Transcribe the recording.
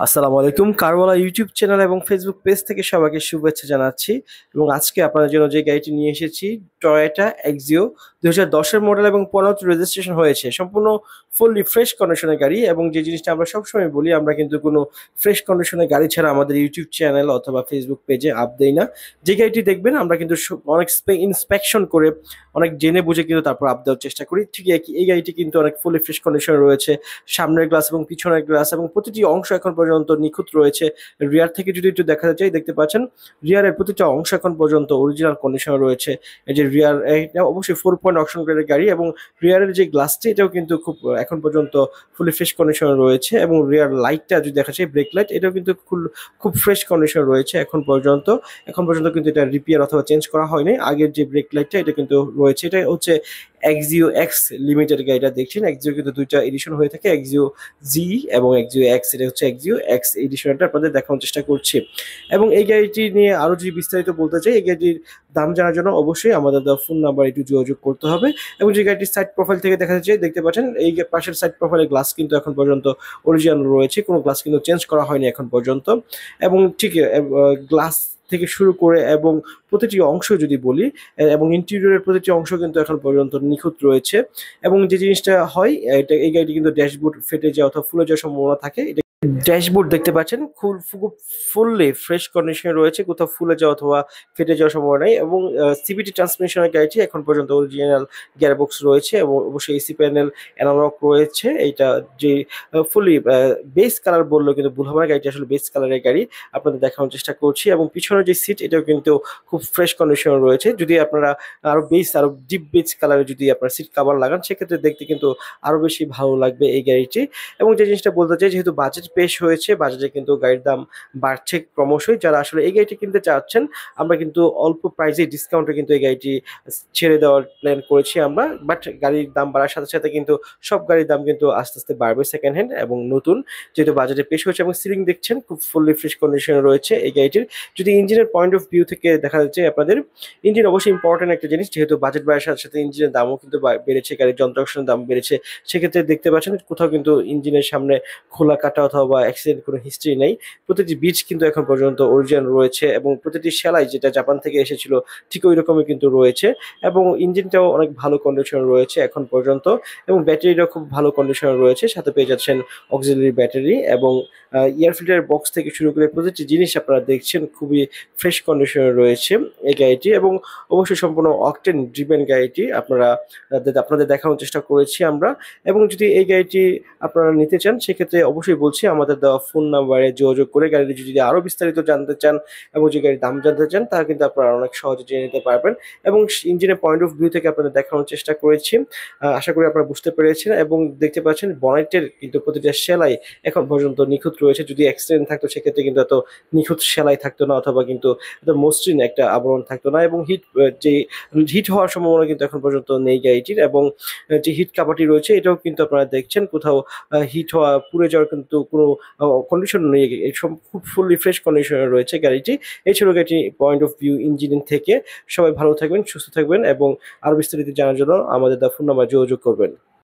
আসসালামু আলাইকুম। কারওয়ালা YouTube channel এবং ফেসবুক পেজ থেকে সবাইকে শুভেচ্ছা জানাচ্ছি এবং আজকে আপনাদের জন্য যে গাড়িটি নিয়ে এসেছি টয়োটা এক্সিও 2010 এর মডেল এবং 15 রেজিস্ট্রেশন হয়েছে। সম্পূর্ণ ফুললি ফ্রেশ কন্ডিশনের গাড়ি এবং যে জিনিসটা আমরা সবসময় বলি আমরা কিন্তু কোনো ফ্রেশ কন্ডিশনের গাড়ি ছাড়া আমাদের ইউটিউব চ্যানেল অথবা ফেসবুক পেজে আপ দেই না। যে গাড়িটি দেখবেন আমরা কিন্তু অনেক ইন্সপেকশন করে অনেক জেনে বুঝে কিন্তু তারপর আপ দেওয়ার চেষ্টা করি। ঠিক একই এই গাড়িটি কিন্তু অনেক ফুললি ফ্রেশ কন্ডিশনে রয়েছে। সামনের গ্লাস এবং পিছনের গ্লাস এবং প্রতিটি অংশ এখন পর্যন্ত নিখুঁত রয়েছে। রিয়ার থেকে যদি একটু দেখা যায় দেখতে পাচ্ছেন রিয়ারের প্রতিটা অংশ এখন পর্যন্ত অরিজিনাল কন্ডিশনে রয়েছে। এই যে রিয়ার এটা অবশ্যই 4 পয়েন্ট অপশন গ্রেডের গাড়ি এবং রিয়ারের যে গ্লাসটি এটাও কিন্তু খুব এখন পর্যন্ত ফুলি ফ্রেশ কন্ডিশনে রয়েছে এবং রিয়ার লাইটটা যদি দেখা যায় ব্রেক লাইট এটাও কিন্তু খুব ফ্রেশ কন্ডিশনে রয়েছে এখন পর্যন্ত কিন্তু এটা রিপেয়ার অথবা চেঞ্জ করা হয়নি। আগের যে ব্রেক লাইটটা এটা কিন্তু রয়েছে। এটা হচ্ছে এক্সিও এক্স লিমিটেড গাড়িটা দেখছেন। এক্সিও কিন্তু দুইটা এডিশন হয়ে থাকে, এক্সিও জি এবং এক্সিও এক্স। এটা হচ্ছে এক্সিও এক্স এডিশনটা আপনাদের দেখানোর চেষ্টা করছি এবং এই গাড়িটি নিয়ে আরো যদি বিস্তারিত বলতে চাই এই গাড়িটির দাম জানার জন্য অবশ্যই আমাদের দেওয়া ফোন নাম্বার একটু যোগাযোগ করতে হবে এবং যে গাড়িটির সাইড প্রোফাইল থেকে দেখা যাচ্ছে দেখতে পাচ্ছেন এই পাশের সাইড প্রোফাইলের গ্লাস কিন্তু এখন পর্যন্ত অরিজিনাল রয়েছে, কোনো গ্লাস কিন্তু চেঞ্জ করা হয়নি এখন পর্যন্ত এবং ঠিক গ্লাস থেকে শুরু করে এবং প্রতিটি অংশ যদি বলি এবং ইন্টেরিয়রের প্রতিটি অংশ কিন্তু এখন পর্যন্ত নিখুঁত রয়েছে এবং যে জিনিসটা হয় এটা এই গাড়িটি কিন্তু ড্যাশবোর্ড ফেটে যাওয়া অথবা ফুলে যাওয়ার সম্ভাবনা থাকে। এটা ড্যাশবোর্ড দেখতে পাচ্ছেন খুব ফুললি ফ্রেশ কন্ডিশনে রয়েছে, কোথাও ফুলে যাওয়া অথবা ফেটে যাওয়ার সম্ভাবনা নেই এবং সিবিটি ট্রান্সমিশনের গাড়িটি এখন পর্যন্ত অরিজিনাল গিয়ারবক্স রয়েছে এবং অবশ্যই এসি প্যানেল অ্যানালগ রয়েছে। এইটা যে ফুললি বেস কালার বললেও কিন্তু ভুল হবে না, গাড়িটি আসলে বেস কালারের গাড়ি আপনাদের দেখানোর চেষ্টা করছি এবং পিছনের যে সিট এটাও কিন্তু খুব ফ্রেশ কন্ডিশনে রয়েছে। যদি আপনারা আরো ডিপ বেজ কালারে যদি আপনার সিট কাভার লাগান সেক্ষেত্রে দেখতে কিন্তু আরো বেশি ভালো লাগবে এই গাড়িটি এবং যে জিনিসটা বলতে চাই যেহেতু বাজেট পেশ হয়েছে বাজেটে কিন্তু গাড়ির দাম বাড়ছে ক্রমশই। যারা আসলে এই গাড়িটি কিনতে চাচ্ছেন আমরা কিন্তু অল্প প্রাইসে ডিসকাউন্টে কিন্তু এই গাড়িটি ছেড়ে দেওয়ার প্ল্যান করেছি আমরা, বাট গাড়ির দাম বাড়ার সাথে সাথে কিন্তু সব গাড়ির দাম কিন্তু আস্তে আস্তে বাড়বে সেকেন্ড হ্যান্ড এবং নতুন যেহেতু বাজেটে পেশ হয়েছে এবং সিলিং দেখছেন খুব ফুললি ফ্রেশ কন্ডিশনে রয়েছে এই গাড়িটির। যদি ইঞ্জিনের পয়েন্ট অফ ভিউ থেকে দেখা যাচ্ছে আপনাদের ইঞ্জিন অবশ্যই ইম্পর্টেন্ট একটা জিনিস, যেহেতু বাজেট বাড়ার সাথে সাথে ইঞ্জিনের দামও কিন্তু বেড়েছে, গাড়ির যন্ত্রাংশের দাম বেড়েছে। সেক্ষেত্রে দেখতে পাচ্ছেন কোথাও কিন্তু ইঞ্জিনের সামনে খোলা কাটা অথবা অ্যাক্সিডেন্ট কোনো হিস্ট্রি নেই। প্রতিটি বিচ কিন্তু এখন পর্যন্ত অরিজিনাল রয়েছে এবং প্রতিটি সেলাই যেটা জাপান থেকে এসেছিল ঠিক ওই রকমই কিন্তু রয়েছে এবং ইঞ্জিনটাও অনেক ভালো কন্ডিশনে রয়েছে এখন পর্যন্ত এবং ব্যাটারিটাও খুব ভালো কন্ডিশনে রয়েছে। সাথে পেয়ে যাচ্ছেন অক্সিলারি ব্যাটারি এবং এয়ার ফিল্টার বক্স থেকে শুরু করে প্রতিটি জিনিস আপনারা দেখছেন খুবই ফ্রেশ কন্ডিশনে রয়েছে এই গাড়িটি এবং অবশ্যই সম্পূর্ণ অকটেন ড্রিভেন গাড়িটি আপনাদের দেখানোর চেষ্টা করেছি আমরা এবং যদি এই গাড়িটি আপনারা নিতে চান সেক্ষেত্রে অবশ্যই বলছি আমাদের দেওয়া ফোন নাম্বারে যোগাযোগ করে গাড়িটি যদি আরো বিস্তারিত জানতে চান এবং যে গাড়ির দাম জানতে চান তা কিন্তু আপনারা অনেক সহজে জেনে নিতে পারবেন এবং ইঞ্জিনের পয়েন্ট অফ ভিউ থেকে আপনাদের দেখানোর চেষ্টা করেছি। আশা করি আপনারা বুঝতে পেরেছেন এবং দেখতে পাচ্ছেন বনেটের কিন্তু প্রতিটা সেলাই এখন পর্যন্ত নিখুঁত রয়েছে। যদি অ্যাক্সিডেন্ট থাকতো সেক্ষেত্রে কিন্তু এত নিখুঁত সেলাই থাকতো না অথবা কিন্তু এত মসৃণ একটা আবরণ থাকতো না এবং যে হিট হওয়ার সম্ভাবনা কিন্তু এখন পর্যন্ত নেই গাড়িটির এবং যে হিট কাভারটি রয়েছে এটাও কিন্তু আপনারা দেখছেন কোথাও হিট হওয়া পুড়ে যাওয়ার কিন্তু কোনো কন্ডিশন নেই। খুব ফুললি ফ্রেশ কন্ডিশনে রয়েছে গাড়িটি। এই ছিল গাড়িটি পয়েন্ট অফ ভিউ ইঞ্জিনিয়ারিং থেকে। সবাই ভালো থাকবেন, সুস্থ থাকবেন এবং আরো বিস্তারিত জানার জন্য আমাদের ফোন নাম্বার যোগাযোগ করবেন।